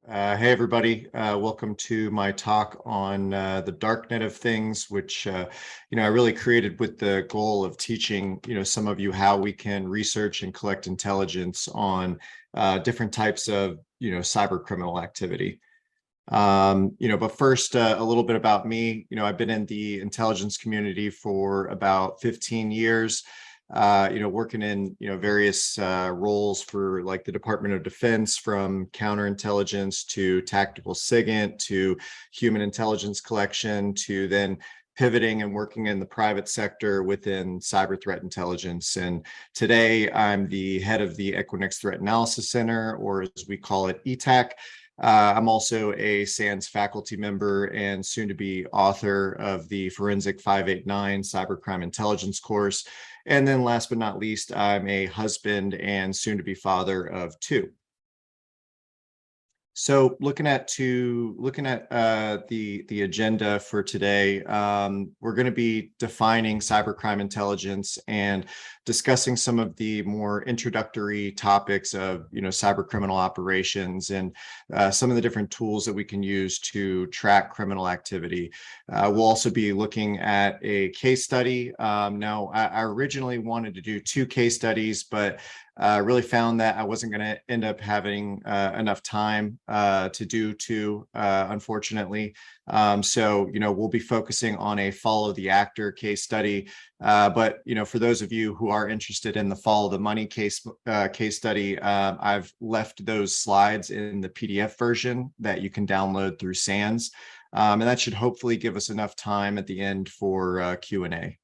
Hey everybody, welcome to my talk on the Darknet of things, which I really created with the goal of teaching some of you how we can research and collect intelligence on different types of cyber criminal activity. But first, a little bit about me. I've been in the intelligence community for about 15 years. Working in, various roles for like the Department of Defense, from counterintelligence to tactical SIGINT to human intelligence collection, to then pivoting and working in the private sector within cyber threat intelligence. And today I'm the head of the Equinix Threat Analysis Center, or as we call it, ETAC. I'm also a SANS faculty member and soon to be author of the Forensic 589 Cybercrime Intelligence course. And then last but not least, I'm a husband and soon to be father of two. So looking at the agenda for today, we're going to be defining cybercrime intelligence and discussing some of the more introductory topics of cyber criminal operations and some of the different tools that we can use to track criminal activity. We'll also be looking at a case study. Now, I originally wanted to do 2 case studies, but really found that I wasn't going to end up having enough time to do 2, unfortunately. So, we'll be focusing on a follow the actor case study. But, for those of you who are interested in the follow the money case study, I've left those slides in the PDF version that you can download through SANS. And that should hopefully give us enough time at the end for Q&A.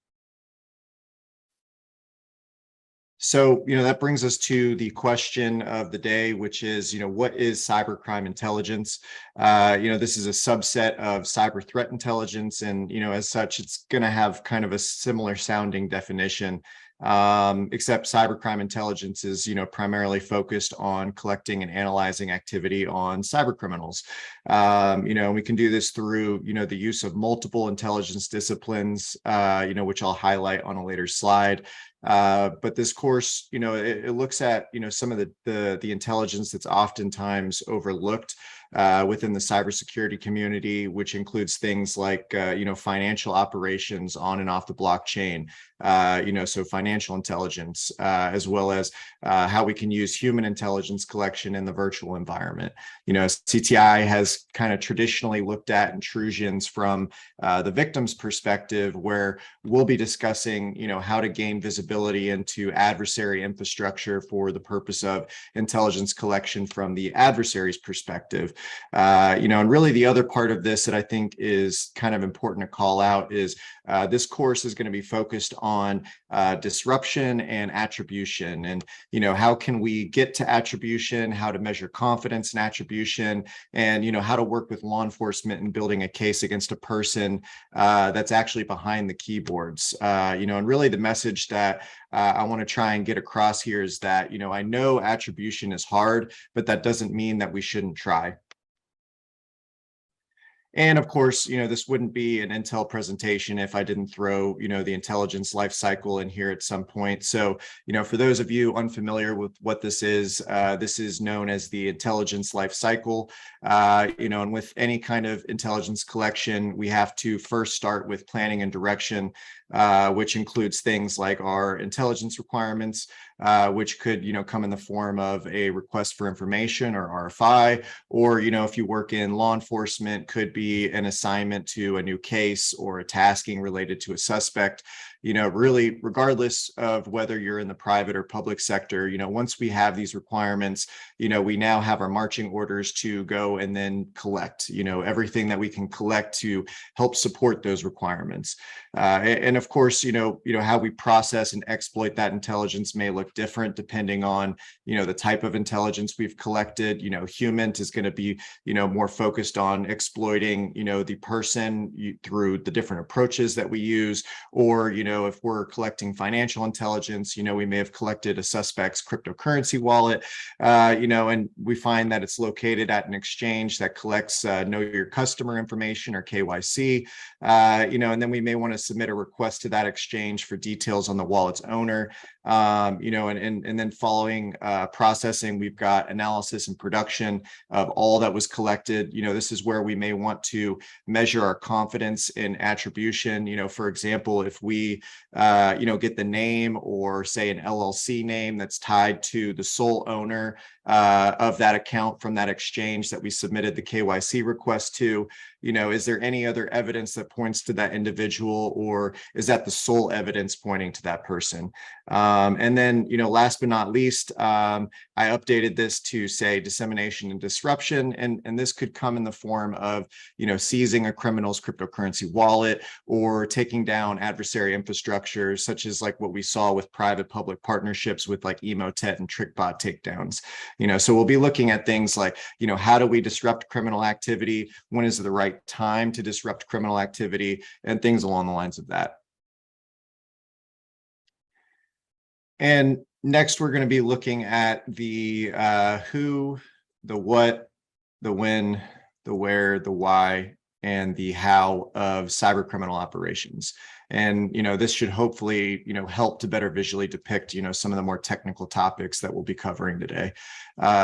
So, that brings us to the question of the day, which is, what is cybercrime intelligence? This is a subset of cyber threat intelligence. And, as such, it's going to have kind of a similar sounding definition, except cybercrime intelligence is, primarily focused on collecting and analyzing activity on cyber criminals. We can do this through, the use of multiple intelligence disciplines, which I'll highlight on a later slide. But this course, it looks at, some of the intelligence that's oftentimes overlooked within the cybersecurity community, which includes things like, financial operations on and off the blockchain, so financial intelligence, as well as how we can use human intelligence collection in the virtual environment. CTI has kind of traditionally looked at intrusions from the victim's perspective, where we'll be discussing, how to gain visibility into adversary infrastructure for the purpose of intelligence collection from the adversary's perspective. And really the other part of this that I think is kind of important to call out is this course is going to be focused on disruption and attribution, and how can we get to attribution, how to measure confidence in attribution, and how to work with law enforcement in building a case against a person that's actually behind the keyboards. And really the message that I want to try and get across here is that I know attribution is hard, but that doesn't mean that we shouldn't try. And of course, this wouldn't be an Intel presentation if I didn't throw, the intelligence life cycle in here at some point. So, for those of you unfamiliar with what this is known as the intelligence life cycle. And with any kind of intelligence collection, we have to first start with planning and direction, which includes things like our intelligence requirements, which could, come in the form of a request for information or RFI, or, if you work in law enforcement, could be an assignment to a new case or a tasking related to a suspect. Really, regardless of whether you're in the private or public sector, once we have these requirements, we now have our marching orders to go and then collect, everything that we can collect to help support those requirements. And of course, how we process and exploit that intelligence may look different depending on, the type of intelligence we've collected. CRIMINT is going to be, more focused on exploiting, the person through the different approaches that we use, or, if we're collecting financial intelligence, we may have collected a suspect's cryptocurrency wallet, and we find that it's located at an exchange that collects know your customer information, or KYC, and then we may want to submit a request to that exchange for details on the wallet's owner. And then following processing, we've got analysis and production of all that was collected. This is where we may want to measure our confidence in attribution. For example, if we, get the name, or say an LLC name that's tied to the sole owner of that account from that exchange that we submitted the KYC request to, is there any other evidence that points to that individual, or is that the sole evidence pointing to that person? And then, last but not least, I updated this to say dissemination and disruption. And this could come in the form of, seizing a criminal's cryptocurrency wallet, or taking down adversary infrastructure, such as like what we saw with private-public partnerships with like Emotet and TrickBot takedowns. So we'll be looking at things like, how do we disrupt criminal activity? When is the right time to disrupt criminal activity? And things along the lines of that. And next, we're going to be looking at the who, the what, the when, the where, the why, and the how of cybercriminal operations. And, this should hopefully, help to better visually depict, some of the more technical topics that we'll be covering today.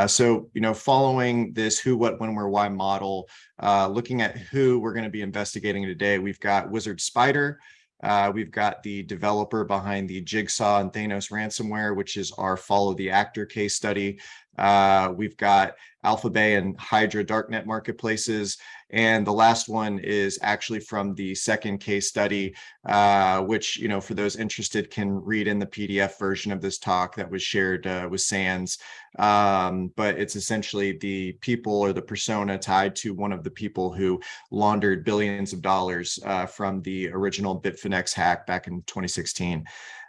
So, following this who, what, when, where, why model, looking at who we're going to be investigating today, we've got Wizard Spider. We've got the developer behind the Jigsaw and Thanos ransomware, which is our Follow the Actor case study. We've got Alphabet and Hydra Darknet marketplaces. And the last one is actually from the second case study, which, for those interested, can read in the PDF version of this talk that was shared with Sands. But it's essentially the people, or the persona, tied to one of the people who laundered billions of dollars from the original Bitfinex hack back in 2016.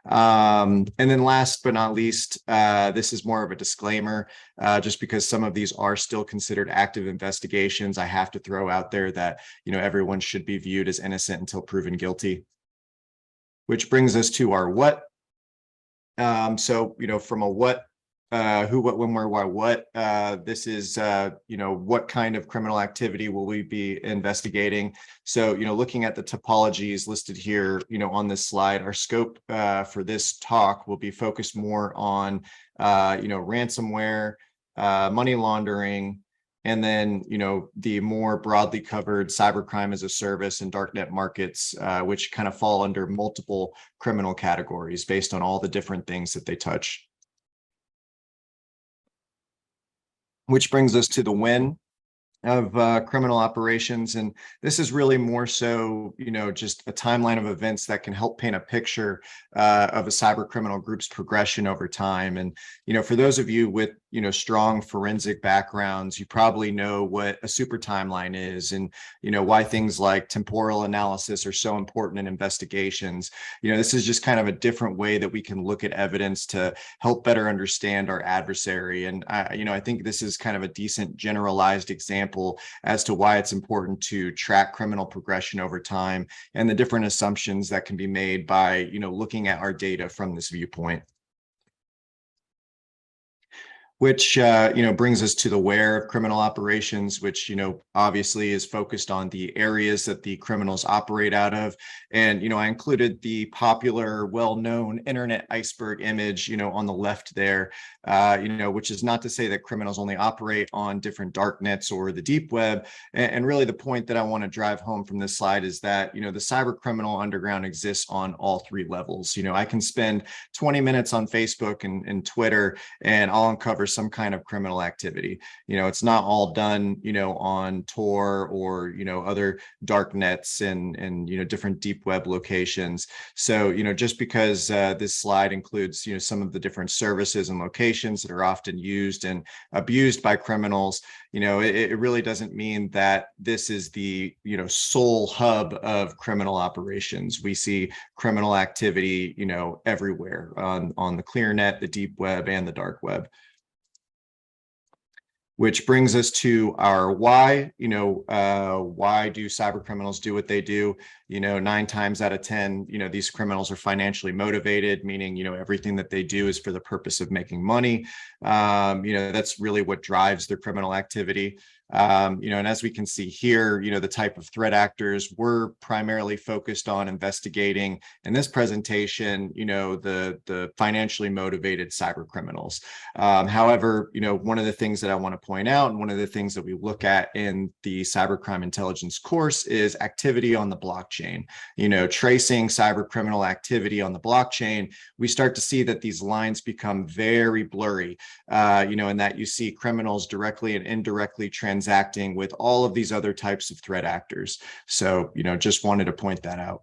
And then last but not least, this is more of a disclaimer, just because some of these are still considered active investigations. I have to throw out there that, everyone should be viewed as innocent until proven guilty. Which brings us to our what. So, from a what, who, what, when, where, why, what, this is, what kind of criminal activity will we be investigating? So, looking at the topologies listed here, on this slide, our scope for this talk will be focused more on, ransomware, money laundering, and then, the more broadly covered cybercrime as a service and darknet markets, which kind of fall under multiple criminal categories based on all the different things that they touch. Which brings us to the when of criminal operations. And this is really more so, just a timeline of events that can help paint a picture of a cyber criminal group's progression over time. And, for those of you with, strong forensic backgrounds, you probably know what a super timeline is, and, why things like temporal analysis are so important in investigations. This is just kind of a different way that we can look at evidence to help better understand our adversary. And, I think this is kind of a decent generalized example as to why it's important to track criminal progression over time and the different assumptions that can be made by, looking at our data from this viewpoint. Which, brings us to the where of criminal operations, which, obviously is focused on the areas that the criminals operate out of. And, I included the popular, well-known Internet Iceberg image, on the left there, which is not to say that criminals only operate on different dark nets or the deep web. And really the point that I want to drive home from this slide is that, the cyber criminal underground exists on all three levels. I can spend 20 minutes on Facebook and Twitter, and I'll uncover some kind of criminal activity. It's not all done, on Tor or, other dark nets and different deep web locations. So, just because this slide includes, some of the different services and locations that are often used and abused by criminals, it really doesn't mean that this is the, sole hub of criminal operations. We see criminal activity, everywhere on the clear net, the deep web, and the dark web. Which brings us to our why. Why do cyber criminals do what they do? 9 times out of 10, these criminals are financially motivated, meaning, everything that they do is for the purpose of making money. That's really what drives their criminal activity. And as we can see here, the type of threat actors, we're primarily focused on investigating in this presentation, the financially motivated cyber criminals. However, one of the things that I want to point out, and one of the things that we look at in the cybercrime intelligence course is activity on the blockchain. Tracing cyber criminal activity on the blockchain, we start to see that these lines become very blurry, and that you see criminals directly and indirectly transacting with all of these other types of threat actors. So, just wanted to point that out.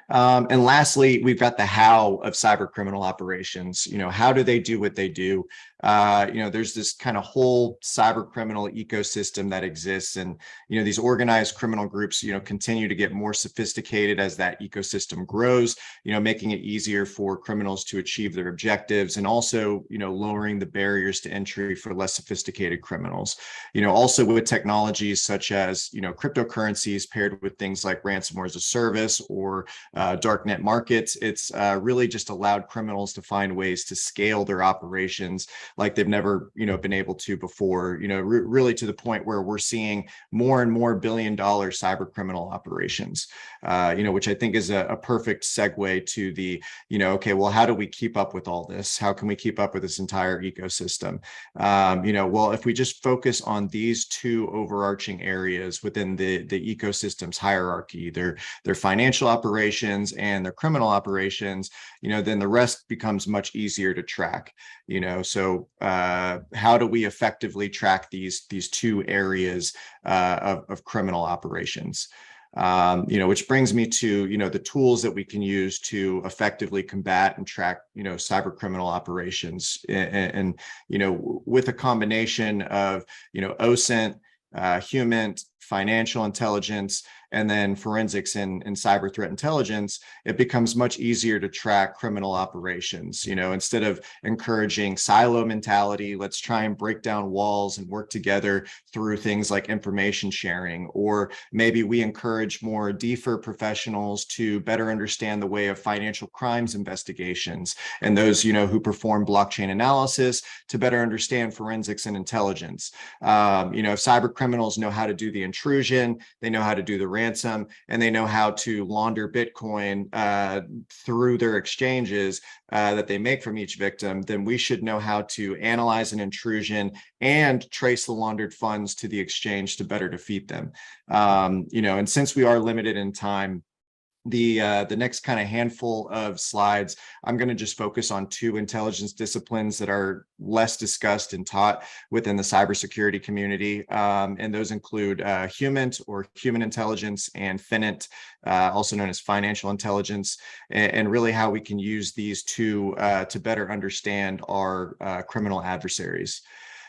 And lastly, we've got the how of cyber criminal operations. How do they do what they do? There's this kind of whole cyber criminal ecosystem that exists, and these organized criminal groups continue to get more sophisticated as that ecosystem grows, making it easier for criminals to achieve their objectives, and also lowering the barriers to entry for less sophisticated criminals. Also with technologies such as cryptocurrencies paired with things like ransomware as a service or Darknet markets, it's really just allowed criminals to find ways to scale their operations like they've never, been able to before, really to the point where we're seeing more and more billion-dollar cyber criminal operations, which I think is a perfect segue to the, okay, well, how do we keep up with all this? How can we keep up with this entire ecosystem? Well, if we just focus on these two overarching areas within the ecosystem's hierarchy, their financial operations and their criminal operations, then the rest becomes much easier to track. So how do we effectively track these two areas of criminal operations? Which brings me to, the tools that we can use to effectively combat and track, cyber criminal operations. And with a combination of, OSINT, HUMINT, financial intelligence, and then forensics and cyber threat intelligence, it becomes much easier to track criminal operations. Instead of encouraging silo mentality, let's try and break down walls and work together through things like information sharing. Or maybe we encourage more DFIR professionals to better understand the way of financial crimes investigations, and those, who perform blockchain analysis to better understand forensics and intelligence. If cyber criminals know how to do the intrusion, they know how to do the ransom, and they know how to launder Bitcoin through their exchanges that they make from each victim, then we should know how to analyze an intrusion and trace the laundered funds to the exchange to better defeat them. And since we are limited in time, the next kind of handful of slides, I'm going to just focus on two intelligence disciplines that are less discussed and taught within the cybersecurity community. And those include HUMINT, or human intelligence, and FININT, also known as financial intelligence, and really how we can use these two to better understand our criminal adversaries.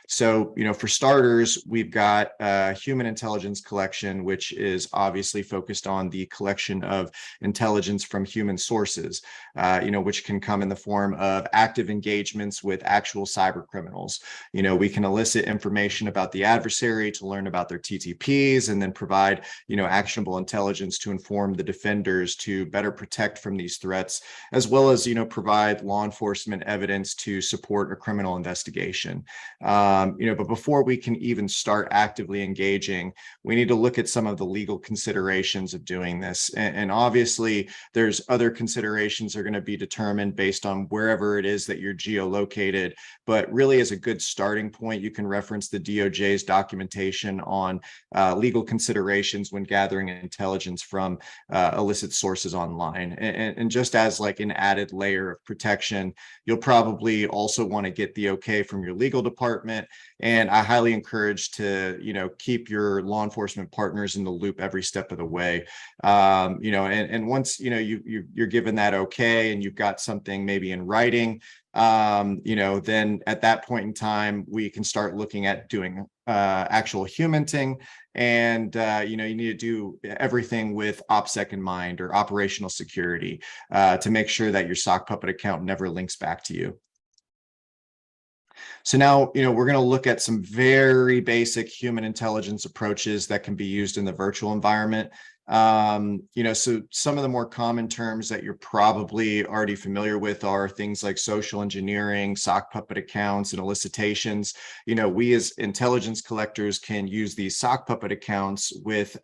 So, for starters, we've got a human intelligence collection, which is obviously focused on the collection of intelligence from human sources, which can come in the form of active engagements with actual cyber criminals. We can elicit information about the adversary to learn about their TTPs, and then provide, actionable intelligence to inform the defenders to better protect from these threats, as well as, provide law enforcement evidence to support a criminal investigation. But before we can even start actively engaging, we need to look at some of the legal considerations of doing this. And obviously, there's other considerations that are going to be determined based on wherever it is that you're geolocated. But really, as a good starting point, you can reference the DOJ's documentation on legal considerations when gathering intelligence from illicit sources online. And just as like an added layer of protection, you'll probably also want to get the okay from your legal department. And I highly encourage to, keep your law enforcement partners in the loop every step of the way. And once, you're given that okay, and you've got something maybe in writing, then at that point in time, we can start looking at doing actual huminting. And, you need to do everything with OPSEC in mind, or operational security, to make sure that your sock puppet account never links back to you. So now, we're going to look at some very basic human intelligence approaches that can be used in the virtual environment. So some of the more common terms that you're probably already familiar with are things like social engineering, sock puppet accounts, and elicitations. We as intelligence collectors can use these sock puppet accounts with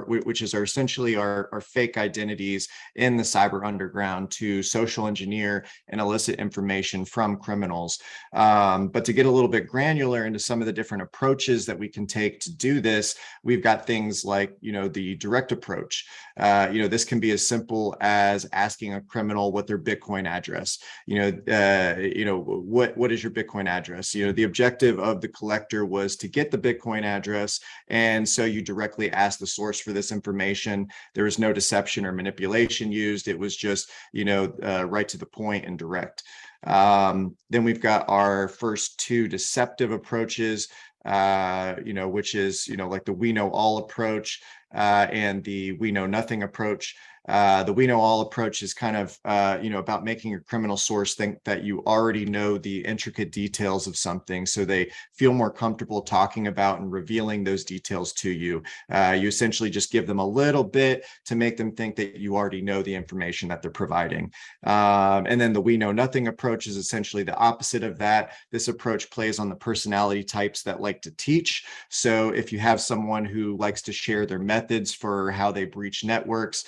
which is essentially our fake identities in the cyber underground, to social engineer and elicit information from criminals. But to get a little bit granular into some of the different approaches that we can take to do this, we've got things like, the direct approach. This can be as simple as asking a criminal what their Bitcoin address. What is your Bitcoin address? The objective of the collector was to get the Bitcoin address, and so you directly ask the source for this information. There was no deception or manipulation used. It was just, right to the point and direct. Then we've got our first two deceptive approaches, which is, like the we know all approach and the we know nothing approach. The we know all approach is kind of, about making your criminal source think that you already know the intricate details of something, so they feel more comfortable talking about and revealing those details to you. You essentially just give them a little bit to make them think that you already know the information that they're providing. And then the we know nothing approach is essentially the opposite of that. This approach plays on the personality types that like to teach. So if you have someone who likes to share their methods for how they breach networks,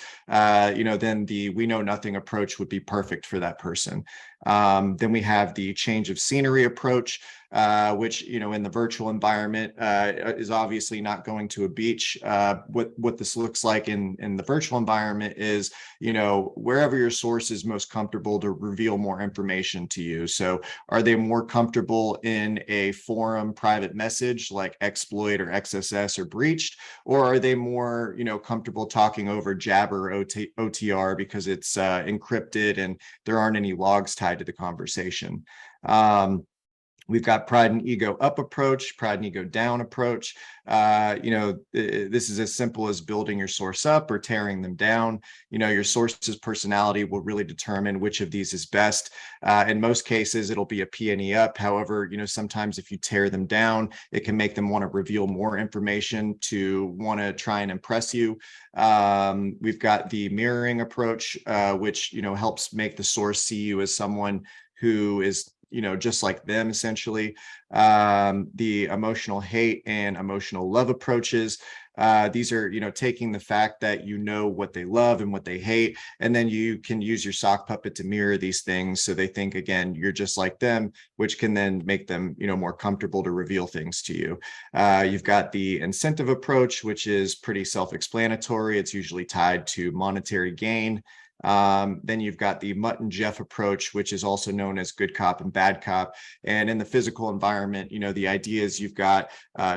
then the we know nothing approach would be perfect for that person. Then we have the change of scenery approach, which, in the virtual environment is obviously not going to a beach. What this looks like in the virtual environment is, wherever your source is most comfortable to reveal more information to you. So are they more comfortable in a forum private message like exploit or XSS or breached, or are they more, comfortable talking over Jabber or OTR because it's encrypted and there aren't any logs tied to the conversation? We've got pride and ego up approach, pride and ego down approach. This is as simple as building your source up or tearing them down. Your source's personality will really determine which of these is best. In most cases, it'll be a P and E up. However, sometimes if you tear them down, it can make them want to reveal more information to want to try and impress you. We've got the mirroring approach, which, helps make the source see you as someone who is, just like them, essentially. The emotional hate and emotional love approaches. These are, taking the fact that you know what they love and what they hate, and then you can use your sock puppet to mirror these things so they think, again, you're just like them, which can then make them, more comfortable to reveal things to you. You've got the incentive approach, which is pretty self-explanatory. It's usually tied to monetary gain. Then you've got the Mutt and Jeff approach, which is also known as good cop and bad cop. And in the physical environment, the idea is you've got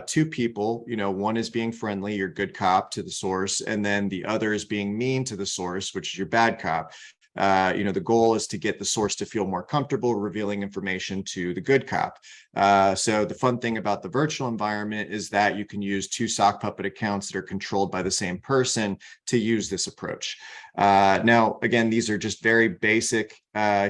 two people, one is being friendly, your good cop to the source, and then the other is being mean to the source, which is your bad cop. The goal is to get the source to feel more comfortable revealing information to the good cop. So the fun thing about the virtual environment is that you can use two sock puppet accounts that are controlled by the same person to use this approach. Now, again, these are just very basic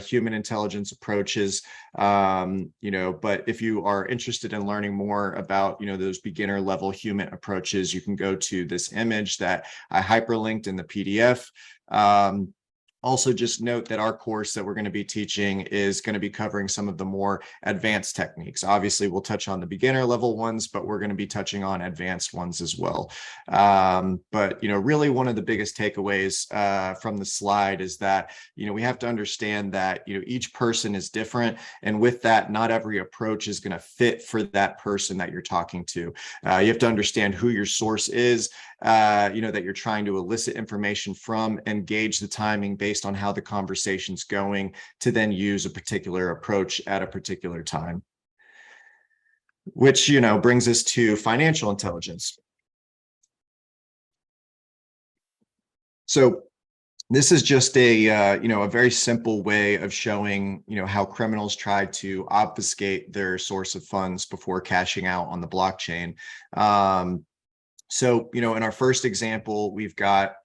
human intelligence approaches, but if you are interested in learning more about, those beginner level human approaches, you can go to this image that I hyperlinked in the PDF. Also, just note that our course that we're going to be teaching is going to be covering some of the more advanced techniques. Obviously, we'll touch on the beginner level ones, but we're going to be touching on advanced ones as well. But, really one of the biggest takeaways from the slide is that, we have to understand that, each person is different. And with that, not every approach is going to fit for that person that you're talking to. You have to understand who your source is, that you're trying to elicit information from, and gauge the timing based on how the conversation's going to then use a particular approach at a particular time. Which, brings us to financial intelligence. So this is just a a very simple way of showing, how criminals try to obfuscate their source of funds before cashing out on the blockchain. So, in our first example, we've got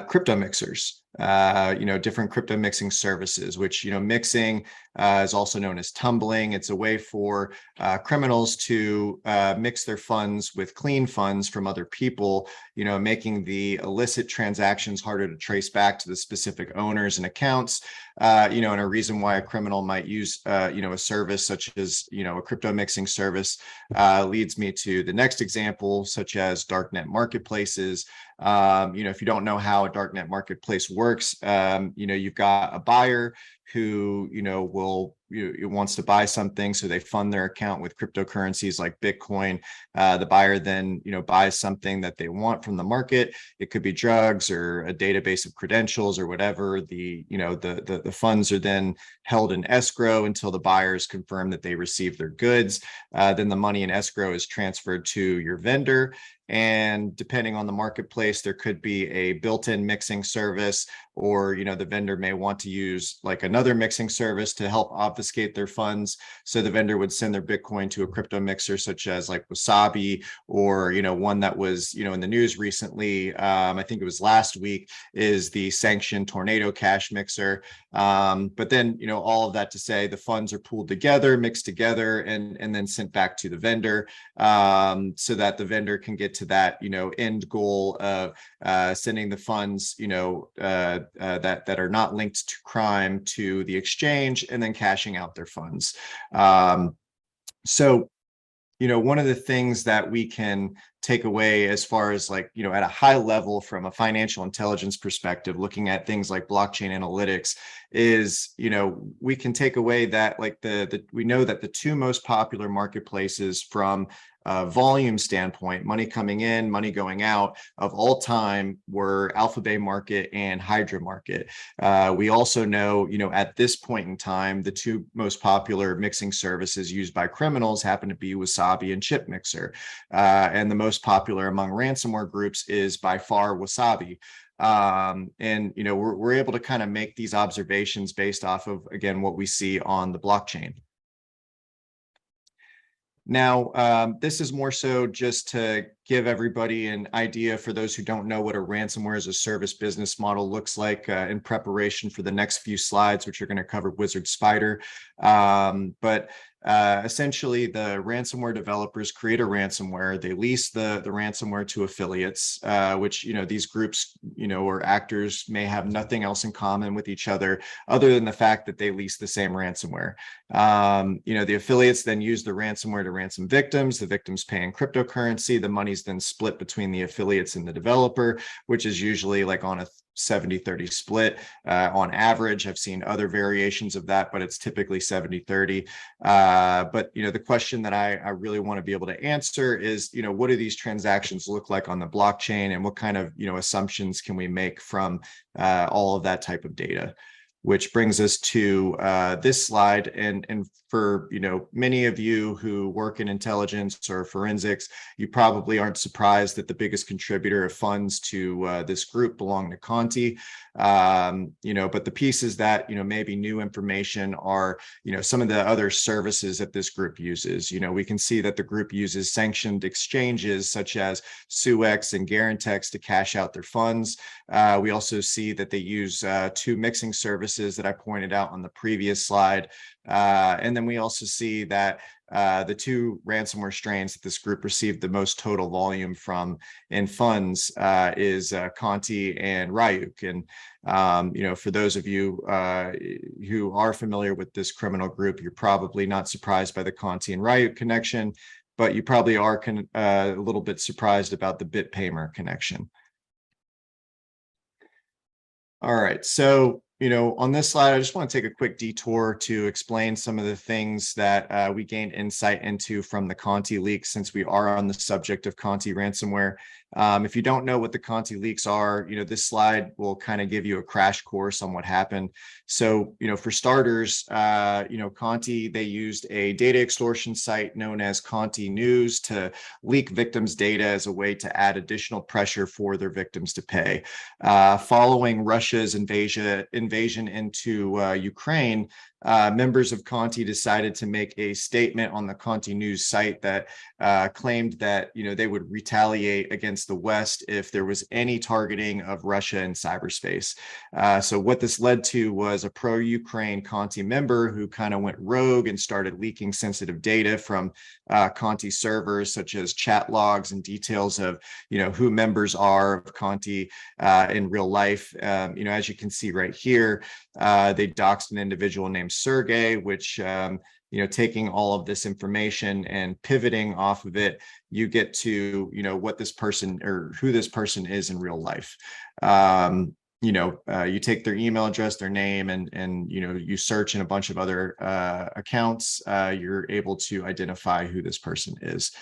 crypto mixers. different crypto mixing services, which, mixing is also known as tumbling. It's a way for criminals to mix their funds with clean funds from other people, making the illicit transactions harder to trace back to the specific owners and accounts. And a reason why a criminal might use, a service such as, a crypto mixing service leads me to the next example, such as Darknet marketplaces. If you don't know how a Darknet marketplace works, you've got a buyer who, wants to buy something. So they fund their account with cryptocurrencies like Bitcoin. The buyer then, buys something that they want from the market. It could be drugs or a database of credentials or whatever. The funds are then held in escrow until the buyers confirm that they received their goods. Then the money in escrow is transferred to your vendor. And depending on the marketplace, there could be a built-in mixing service, or, the vendor may want to use like another mixing service to help obfuscate their funds. So the vendor would send their Bitcoin to a crypto mixer, such as like Wasabi, or, one that was, in the news recently, I think it was last week, is the sanctioned Tornado Cash mixer. But then, all of that to say, the funds are pooled together, mixed together, and then sent back to the vendor, so that the vendor can get to that, end goal of sending the funds, that are not linked to crime to the exchange, and then cashing out their funds. So one of the things that we can take away as far as like, at a high level from a financial intelligence perspective, looking at things like blockchain analytics, is, we can take away that like we know that the two most popular marketplaces from volume standpoint, money coming in, money going out, of all time, were Alpha Bay Market and Hydra Market. We also know, at this point in time, the two most popular mixing services used by criminals happen to be Wasabi and Chip Mixer. And the most popular among ransomware groups is by far Wasabi. And we're able to kind of make these observations based off of, again, what we see on the blockchain. Now, this is more so just to give everybody an idea, for those who don't know, what a ransomware as a service business model looks like, in preparation for the next few slides, which are going to cover Wizard Spider. But essentially, the ransomware developers create a ransomware. They lease the ransomware to affiliates, which, these groups, or actors may have nothing else in common with each other than the fact that they lease the same ransomware. The affiliates then use the ransomware to ransom victims. The victims pay in cryptocurrency. The money's then split between the affiliates and the developer, which is usually like on a 70-30 split. On average, I've seen other variations of that, but it's typically 70-30. But the question that I really want to be able to answer is, what do these transactions look like on the blockchain, and what kind of assumptions can we make from all of that type of data? Which brings us to this slide. And for many of you who work in intelligence or forensics, you probably aren't surprised that the biggest contributor of funds to this group belong to Conti. But the pieces that maybe new information are some of the other services that this group uses. We can see that the group uses sanctioned exchanges such as Suex and Garantex to cash out their funds. We also see that they use two mixing services that I pointed out on the previous slide. And then we also see that the two ransomware strains that this group received the most total volume from in funds is Conti and Ryuk. And, for those of you who are familiar with this criminal group, you're probably not surprised by the Conti and Ryuk connection, but you probably are a little bit surprised about the BitPaymer connection. All right, so on this slide, I just want to take a quick detour to explain some of the things that we gained insight into from the Conti leaks, since we are on the subject of Conti ransomware. If you don't know what the Conti leaks are, this slide will kind of give you a crash course on what happened. So, for starters, Conti, they used a data extortion site known as Conti News to leak victims' data as a way to add additional pressure for their victims to pay. Following Russia's invasion invasion into Ukraine, members of Conti decided to make a statement on the Conti News site that claimed that they would retaliate against the West if there was any targeting of Russia in cyberspace. So what this led to was a pro-Ukraine Conti member who kind of went rogue and started leaking sensitive data from Conti servers, such as chat logs and details of who members are of Conti in real life. As you can see right here, they doxed an individual named Sergey, which taking all of this information and pivoting off of it, you get to what this person or who this person is in real life. You take their email address, their name, and you search in a bunch of other accounts, you're able to identify who this person is.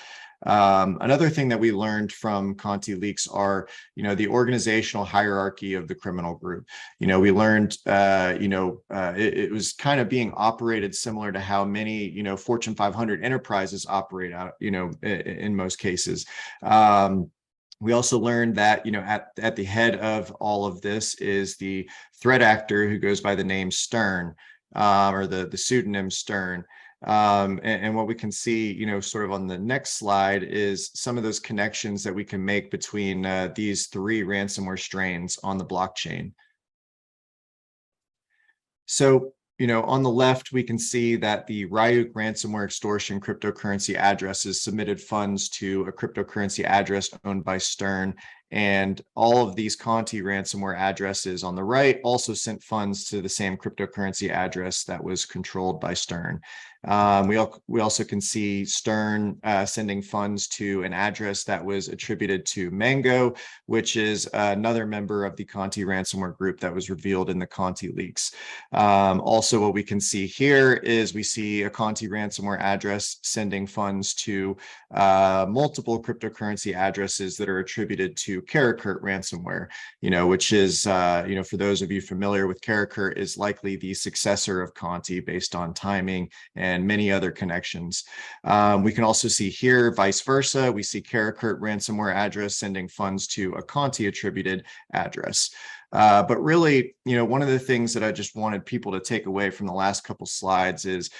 Another thing that we learned from Conti leaks are, the organizational hierarchy of the criminal group. We learned, it was kind of being operated similar to how many, Fortune 500 enterprises operate out, in most cases. We also learned that, at the head of all of this is the threat actor who goes by the name Stern, or the pseudonym Stern. And what we can see, sort of on the next slide is some of those connections that we can make between these three ransomware strains on the blockchain. So, on the left, we can see that the Ryuk ransomware extortion cryptocurrency addresses submitted funds to a cryptocurrency address owned by Stern. And all of these Conti ransomware addresses on the right also sent funds to the same cryptocurrency address that was controlled by Stern. We also can see Stern sending funds to an address that was attributed to Mango, which is another member of the Conti ransomware group that was revealed in the Conti leaks. Also, what we can see here is we see a Conti ransomware address sending funds to multiple cryptocurrency addresses that are attributed to CRIMINT ransomware, which is, for those of you familiar with CRIMINT, is likely the successor of Conti based on timing and many other connections. We can also see here, vice versa, we see CRIMINT ransomware address sending funds to a Conti attributed address. But really, one of the things that I just wanted people to take away from the last couple slides is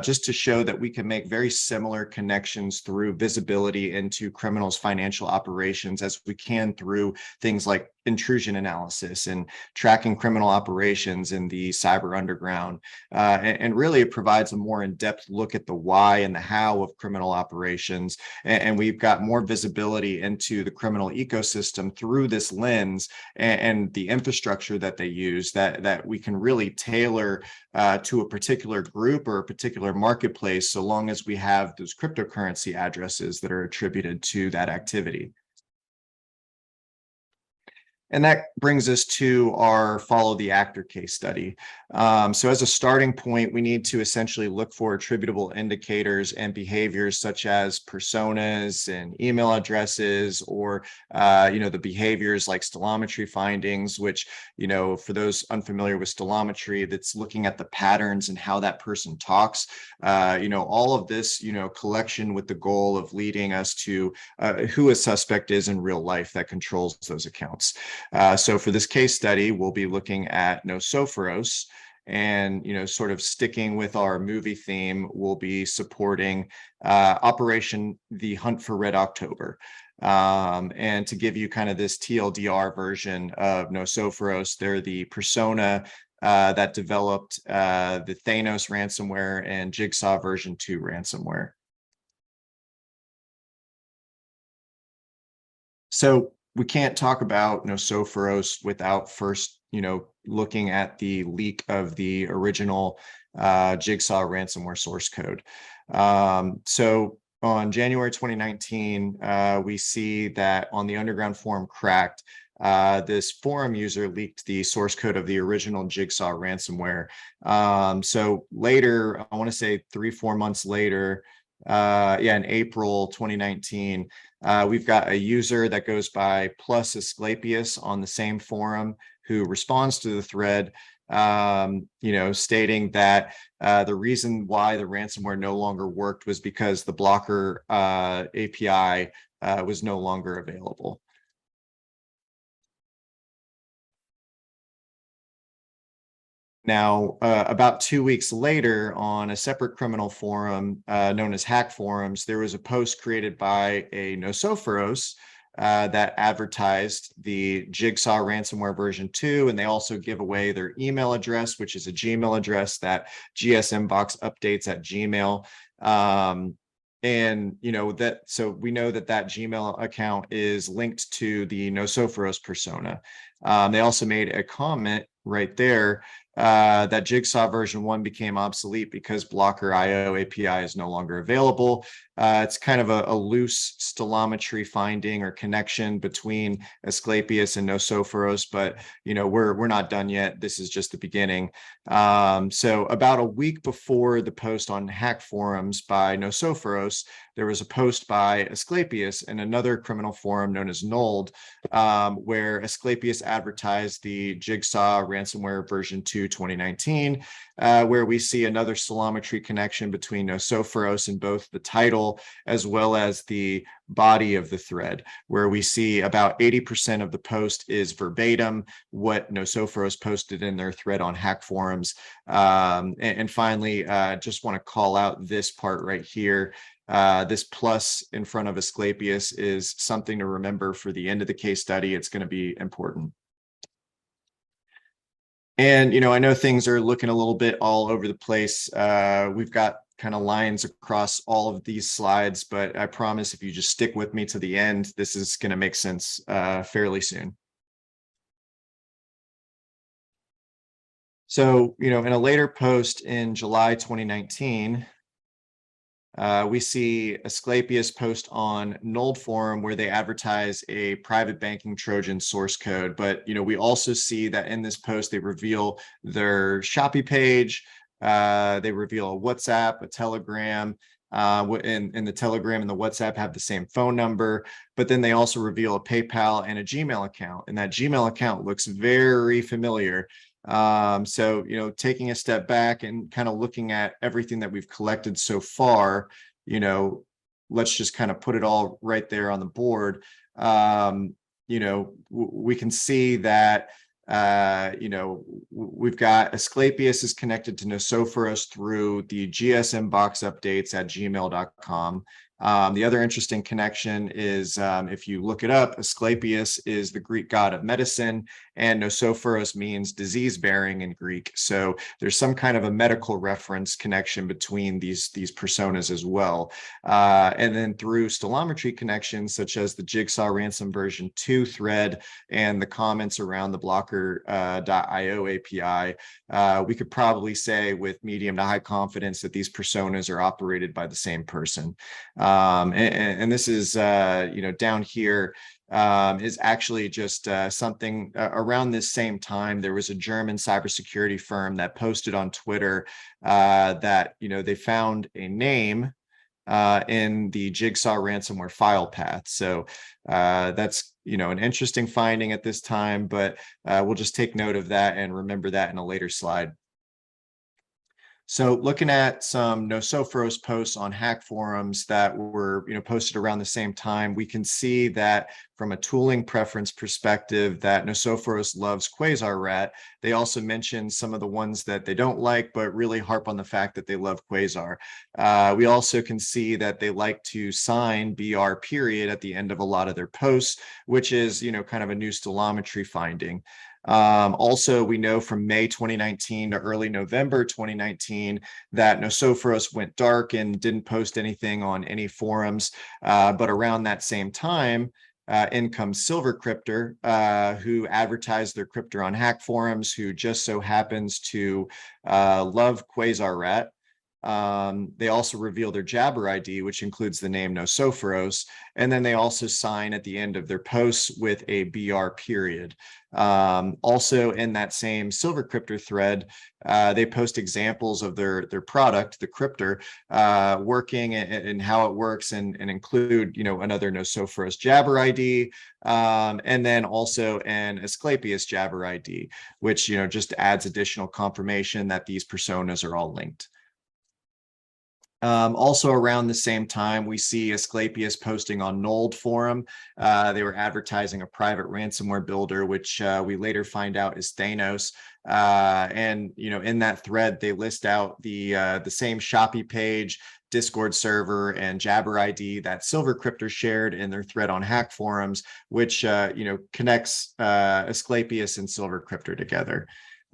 just to show that we can make very similar connections through visibility into criminals' financial operations as we can through things like intrusion analysis and tracking criminal operations in the cyber underground. And really, it provides a more in-depth look at the why and the how of criminal operations. And we've got more visibility into the criminal ecosystem through this lens and the infrastructure that they use that we can really tailor to a particular group or a particular marketplace, so long as we have those cryptocurrency addresses that are attributed to that activity. And that brings us to our follow the actor case study. So as a starting point, we need to essentially look for attributable indicators and behaviors such as personas and email addresses, or, the behaviors like stellometry findings, which, for those unfamiliar with stellometry, that's looking at the patterns and how that person talks. All of this, collection with the goal of leading us to who a suspect is in real life that controls those accounts. So for this case study, we'll be looking at Nosophoros, and sort of sticking with our movie theme, we'll be supporting Operation The Hunt for Red October. And to give you kind of this TLDR version of Nosophoros, they're the persona that developed the Thanos ransomware and Jigsaw version 2 ransomware. So we can't talk about Nosophoros without first, looking at the leak of the original Jigsaw ransomware source code. So on January 2019, we see that on the Underground Forum Cracked, this forum user leaked the source code of the original Jigsaw ransomware. So later, I want to say 3-4 months later, in April 2019, we've got a user that goes by Plus Asclepius on the same forum who responds to the thread, stating that the reason why the ransomware no longer worked was because the blocker API was no longer available. Now, about 2 weeks later, on a separate criminal forum known as Hack Forums, there was a post created by a Nosophoros that advertised the Jigsaw ransomware version 2, and they also give away their email address, which is a Gmail address that GSMbox updates at Gmail. And so we know that that Gmail account is linked to the Nosophoros persona. They also made a comment right there that Jigsaw version 1 became obsolete because Blocker IO API is no longer available. It's kind of a loose stellometry finding or connection between Asclepius and Nosophoros, but we're not done yet. This is just the beginning. So about a week before the post on Hack Forums by Nosophoros, there was a post by Asclepius in another criminal forum known as Nold, where Asclepius advertised the Jigsaw ransomware version 2 2019, where we see another stellometry connection between Nosophoros in both the title as well as the body of the thread, where we see about 80% of the post is verbatim what Nosophoros posted in their thread on Hack Forums. And finally, just want to call out this part right here. This plus in front of Asclepius is something to remember for the end of the case study. It's going to be important. And, I know things are looking a little bit all over the place. We've got kind of lines across all of these slides, but I promise if you just stick with me to the end, this is going to make sense fairly soon. So, in a later post in July 2019, we see Asclepius post on Nold Forum where they advertise a private banking Trojan source code. But, we also see that in this post, they reveal their Shopee page. They reveal a WhatsApp, a Telegram, and the Telegram and the WhatsApp have the same phone number, but then they also reveal a PayPal and a Gmail account. And that Gmail account looks very familiar. So, taking a step back and kind of looking at everything that we've collected so far, let's just kind of put it all right there on the board. We can see that, we've got Asclepius is connected to Nosophoros through the GSMbox updates at gmail.com. The other interesting connection is, if you look it up, Asclepius is the Greek god of medicine, and Nosophoros means disease-bearing in Greek. So there's some kind of a medical reference connection between these personas as well. And then through stellometry connections, such as the Jigsaw Ransom version 2 thread and the comments around the blocker.io API, we could probably say with medium to high confidence that these personas are operated by the same person. And this is, down here is actually just something around this same time. There was a German cybersecurity firm that posted on Twitter that, they found a name in the Jigsaw ransomware file path. So that's, an interesting finding at this time, but we'll just take note of that and remember that in a later slide. So looking at some Nosophoros posts on Hack Forums that were, posted around the same time, we can see that from a tooling preference perspective that Nosophoros loves Quasar Rat. They also mention some of the ones that they don't like, but really harp on the fact that they love Quasar. We also can see that they like to sign BR period at the end of a lot of their posts, which is, kind of a new stellometry finding. Also, we know from May 2019 to early November 2019 that Nosophoros went dark and didn't post anything on any forums. But around that same time, in comes Silvercryptor, who advertised their cryptor on Hack Forums, who just so happens to love Quasar Rat. They also reveal their Jabber ID, which includes the name Nosophoros, and then they also sign at the end of their posts with a BR period. Also in that same Silvercryptor thread, they post examples of their product, the cryptor, working and how it works, and include, another Nosophoros Jabber ID, and then also an Asclepius Jabber ID, which, just adds additional confirmation that these personas are all linked. Also around the same time, we see Asclepius posting on Nold forum. They were advertising a private ransomware builder, which we later find out is Thanos. And in that thread, they list out the same Shopee page, Discord server, and Jabber ID that Silvercrypter shared in their thread on Hack Forums, which connects Asclepius and Silvercrypter together.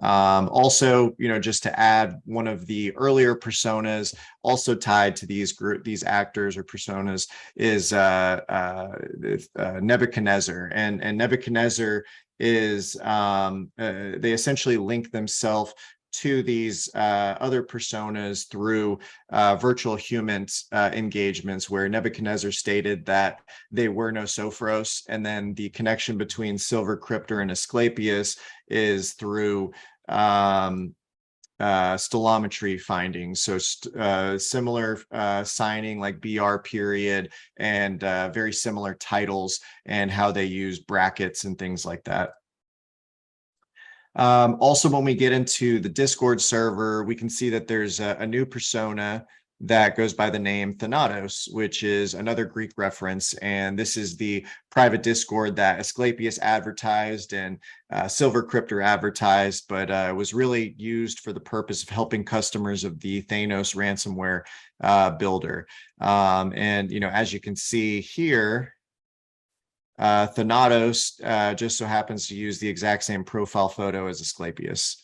Also, just to add, one of the earlier personas also tied to these actors or personas is Nebuchadnezzar, and Nebuchadnezzar is they essentially link themselves to these other personas through virtual humans engagements, where Nebuchadnezzar stated that they were no Sophros, and then the connection between Silvercrypter and Asclepius is through stellometry findings. So similar signing like BR period, and very similar titles and how they use brackets and things like that. Also, when we get into the Discord server, we can see that there's a new persona that goes by the name Thanatos, which is another Greek reference. And this is the private Discord that Asclepius advertised and Silvercrypter advertised, but was really used for the purpose of helping customers of the Thanos ransomware builder. And as you can see here, Thanatos just so happens to use the exact same profile photo as Asclepius.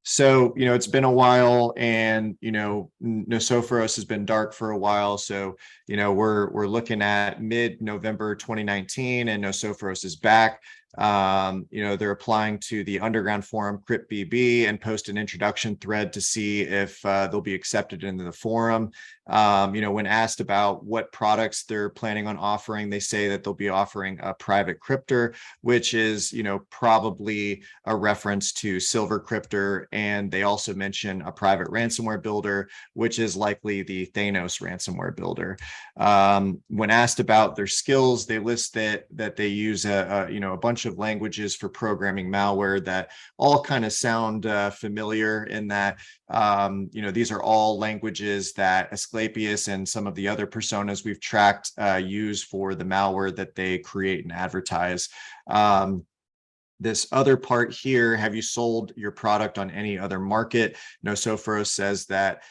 So, it's been a while, and, Nosophoros has been dark for a while. So, we're looking at mid-November 2019, and Nosophoros is back. They're applying to the underground forum CryptBB and post an introduction thread to see if they'll be accepted into the forum. When asked about what products they're planning on offering, they say that they'll be offering a private crypter, which is, probably a reference to Silvercrypter. And they also mention a private ransomware builder, which is likely the Thanos ransomware builder. When asked about their skills, they list that they use a bunch of languages for programming malware that all kind of sound familiar, in that these are all languages that Asclepius and some of the other personas we've tracked use for the malware that they create and advertise. This other part here, have you sold your product on any other market? Nosophoros says that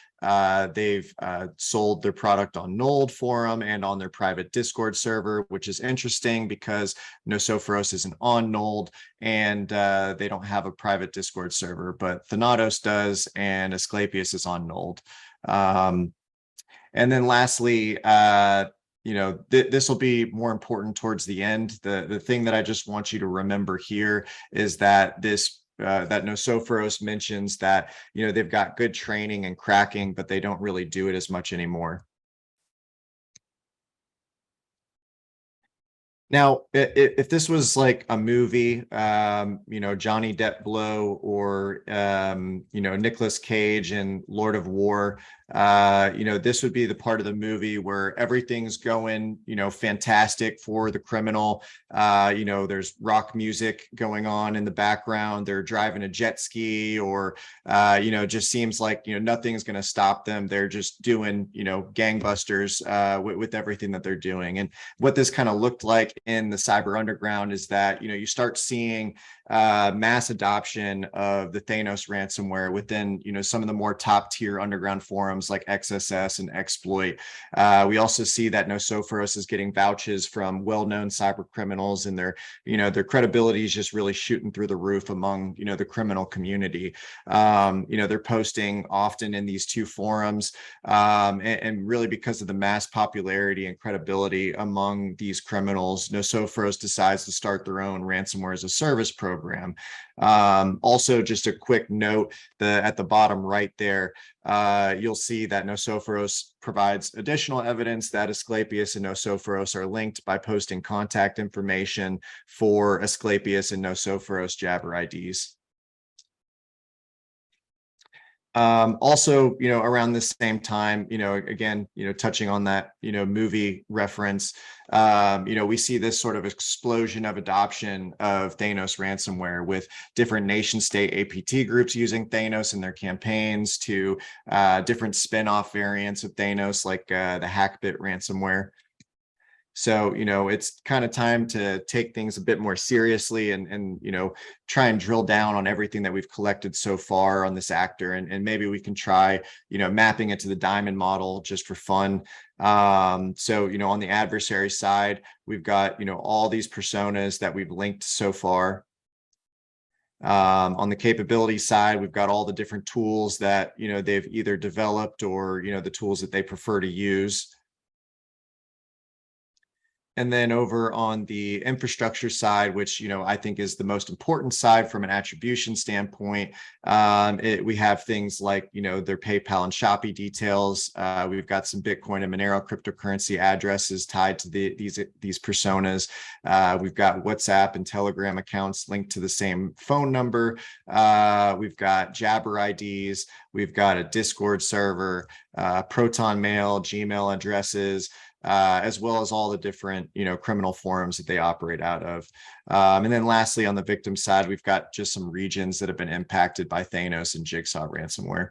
they've sold their product on Nold forum and on their private Discord server, which is interesting because Nosophoros isn't on Nold, and they don't have a private Discord server, but Thanatos does, and Asclepius is on Nold. And then lastly, this will be more important towards the end. The thing that I just want you to remember here is that that Nosophoros mentions that they've got good training and cracking, but they don't really do it as much anymore. Now, if this was like a movie, Johnny Depp Blow, or Nicolas Cage in Lord of War, this would be the part of the movie where everything's going, fantastic for the criminal. There's rock music going on in the background. They're driving a jet ski, or just seems like nothing's going to stop them. They're just doing gangbusters with everything that they're doing. And what this kind of looked like in the cyber underground is that you start seeing mass adoption of the Thanos ransomware within some of the more top tier underground forums like XSS and Exploit. We also see that Nosophoros is getting vouches from well-known cyber criminals, and their credibility is just really shooting through the roof among the criminal community. They're posting often in these two forums, and really because of the mass popularity and credibility among these criminals, Nosophoros decides to start their own ransomware as a service program. Also, just a quick note, at the bottom right there, you'll see that Nosophoros provides additional evidence that Asclepius and Nosophoros are linked by posting contact information for Asclepius and Nosophoros Jabber IDs. Also, around the same time, again, touching on that, movie reference, we see this sort of explosion of adoption of Thanos ransomware with different nation state APT groups using Thanos in their campaigns to different spin-off variants of Thanos, like the Hackbit ransomware. So, it's kind of time to take things a bit more seriously and try and drill down on everything that we've collected so far on this actor. And maybe we can try, mapping it to the diamond model just for fun. So, on the adversary side, we've got, all these personas that we've linked so far. On the capability side, we've got all the different tools that, they've either developed or, the tools that they prefer to use. And then over on the infrastructure side, which I think is the most important side from an attribution standpoint, we have things like their PayPal and Shopee details. We've got some Bitcoin and Monero cryptocurrency addresses tied to these personas. We've got WhatsApp and Telegram accounts linked to the same phone number. We've got Jabber IDs. We've got a Discord server, Proton Mail, Gmail addresses. As well as all the different, criminal forums that they operate out of. And then lastly, on the victim side, we've got just some regions that have been impacted by Thanos and Jigsaw ransomware.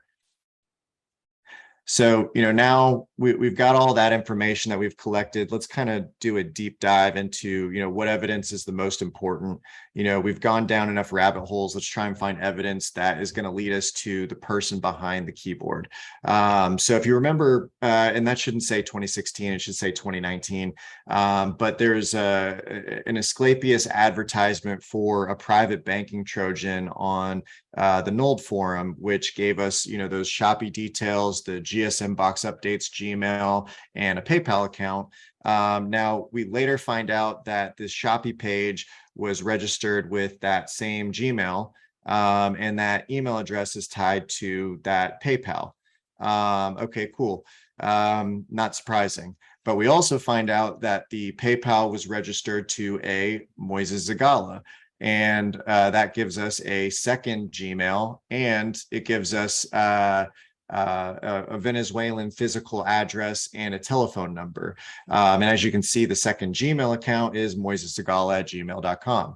So, now we've got all that information that we've collected. Let's kind of do a deep dive into, what evidence is the most important. We've gone down enough rabbit holes. Let's try and find evidence that is going to lead us to the person behind the keyboard. So if you remember, and that shouldn't say 2016, it should say 2019. But there's an Asclepius advertisement for a private banking Trojan on the Nold forum, which gave us, those Shopee details, the GSM box updates, Gmail, and a PayPal account. Now, we later find out that this Shopee page was registered with that same Gmail, and that email address is tied to that PayPal. Okay, cool. Not surprising. But we also find out that the PayPal was registered to a Moises Zagala. And that gives us a second Gmail, and it gives us a Venezuelan physical address and a telephone number. And as you can see, the second Gmail account is moisesagala@gmail.com,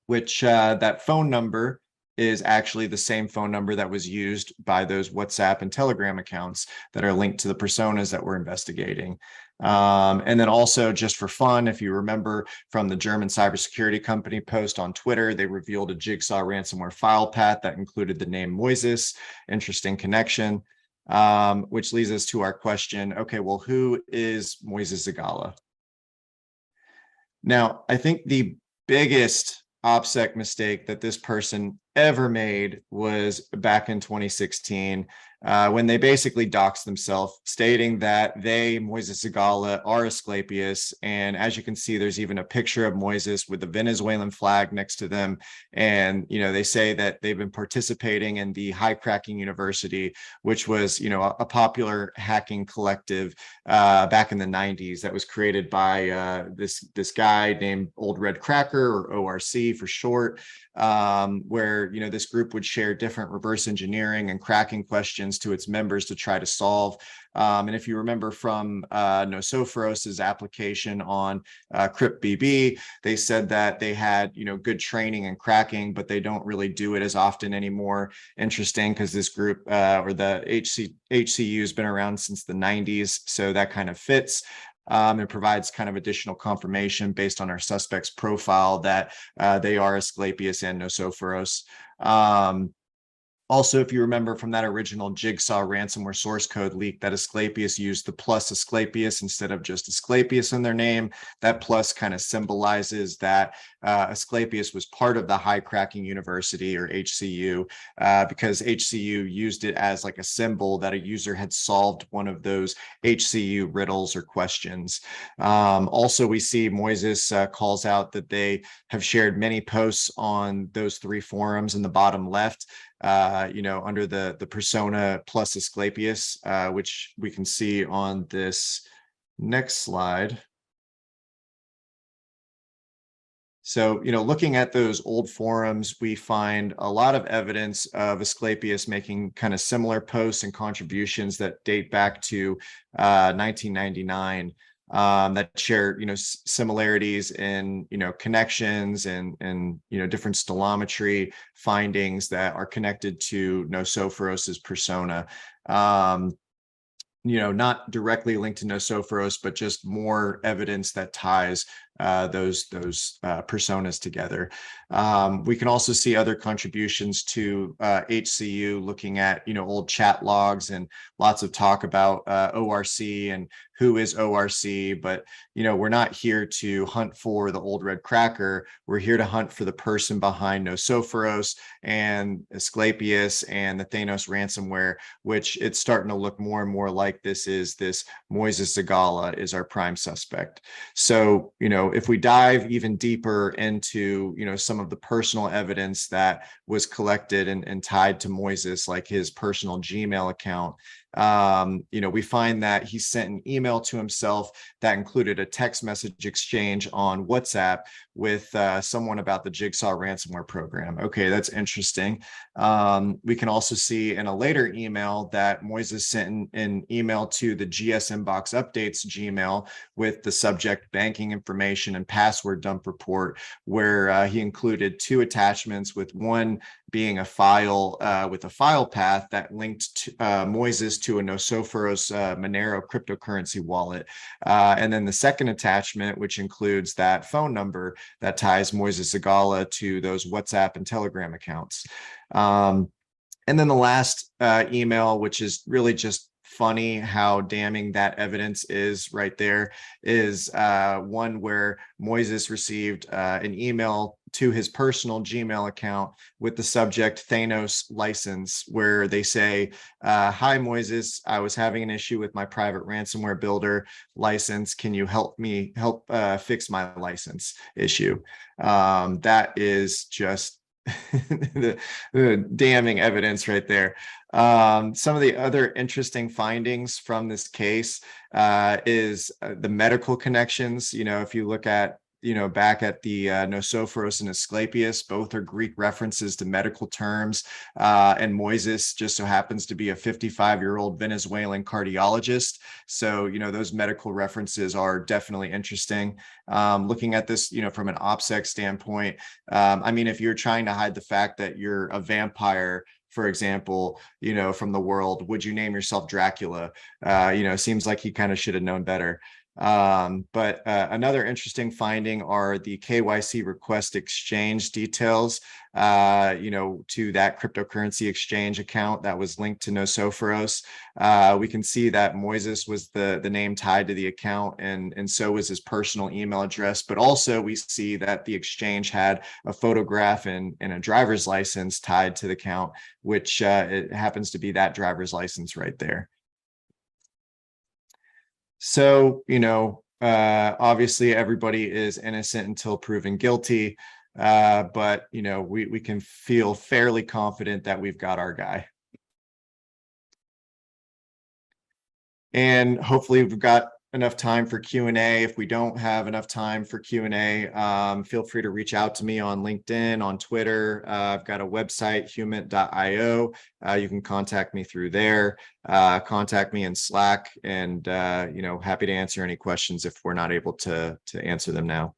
which that phone number is actually the same phone number that was used by those WhatsApp and Telegram accounts that are linked to the personas that we're investigating. And then also, just for fun, if you remember from the German cybersecurity company post on Twitter, they revealed a Jigsaw ransomware file path that included the name Moises. Interesting connection, which leads us to our question. Okay, well, who is Moises Zagala? Now, I think the biggest OPSEC mistake that this person ever made was back in 2016, when they basically doxed themselves, stating that they, Moises Zagala, are Asclepius. And as you can see, there's even a picture of Moises with the Venezuelan flag next to them. And, they say that they've been participating in the High Cracking University, which was, a popular hacking collective back in the 90s that was created by this guy named Old Red Cracker, or ORC for short, where, this group would share different reverse engineering and cracking questions to its members to try to solve. And if you remember from Nosophoros's application on CryptBB, they said that they had, good training in cracking, but they don't really do it as often anymore. Interesting, because this group or the HCU has been around since the 90s, so that kind of fits. It provides kind of additional confirmation based on our suspect's profile that they are Asclepius and Nosophoros. Also, if you remember from that original Jigsaw ransomware source code leak, that Asclepius used the plus Asclepius instead of just Asclepius in their name. That plus kind of symbolizes that Asclepius was part of the High Cracking University, or HCU, because HCU used it as like a symbol that a user had solved one of those HCU riddles or questions. Also, we see Moises calls out that they have shared many posts on those three forums in the bottom left, under the persona plus Asclepius, which we can see on this next slide. So, looking at those old forums, we find a lot of evidence of Asclepius making kind of similar posts and contributions that date back to 1999, that share, similarities in, connections and different stelometry findings that are connected to Nosophros's persona. Not directly linked to Nosophoros, but just more evidence that ties those personas together. We can also see other contributions to HCU, looking at old chat logs and lots of talk about ORC and who is ORC. But we're not here to hunt for the old red cracker. We're here to hunt for the person behind Nosophoros and Asclepius and the Thanos ransomware, which it's starting to look more and more like this Moises Zagala is our prime suspect. So if we dive even deeper into some of the personal evidence that was collected and tied to Moises, like his personal Gmail account, we find that he sent an email to himself that included a text message exchange on WhatsApp with someone about the Jigsaw ransomware program. Okay, that's interesting. We can also see in a later email that Moises sent an email to the GS Inbox Updates Gmail with the subject banking information and password dump report, where he included two attachments, with one being a file with a file path that linked to, Moises to a Nosophoros Monero cryptocurrency wallet. And then the second attachment, which includes that phone number that ties Moises Zagala to those WhatsApp and Telegram accounts. And then the last email, which is really just funny how damning that evidence is right there, is one where Moises received an email to his personal Gmail account with the subject Thanos license, where they say, hi, Moises, I was having an issue with my private ransomware builder license. Can you help me fix my license issue? That is just the damning evidence right there. Some of the other interesting findings from this case is the medical connections. If you look at back at the Nosophoros and Asclepius, both are Greek references to medical terms. And Moises just so happens to be a 55-year-old Venezuelan cardiologist. So, those medical references are definitely interesting. Looking at this, from an OPSEC standpoint, if you're trying to hide the fact that you're a vampire, for example, from the world, would you name yourself Dracula? Seems like he kind of should have known better. But another interesting finding are the KYC request exchange details, to that cryptocurrency exchange account that was linked to Nosophoros. We can see that Moises was the name tied to the account, and so was his personal email address. But also we see that the exchange had a photograph and a driver's license tied to the account, which it happens to be that driver's license right there. So, obviously everybody is innocent until proven guilty, but, we can feel fairly confident that we've got our guy. And hopefully we've got enough time for Q&A. If we don't have enough time for Q&A, feel free to reach out to me on LinkedIn, on Twitter. I've got a website, CRIMINT.io. You can contact me through there. Contact me in Slack, and happy to answer any questions if we're not able to answer them now.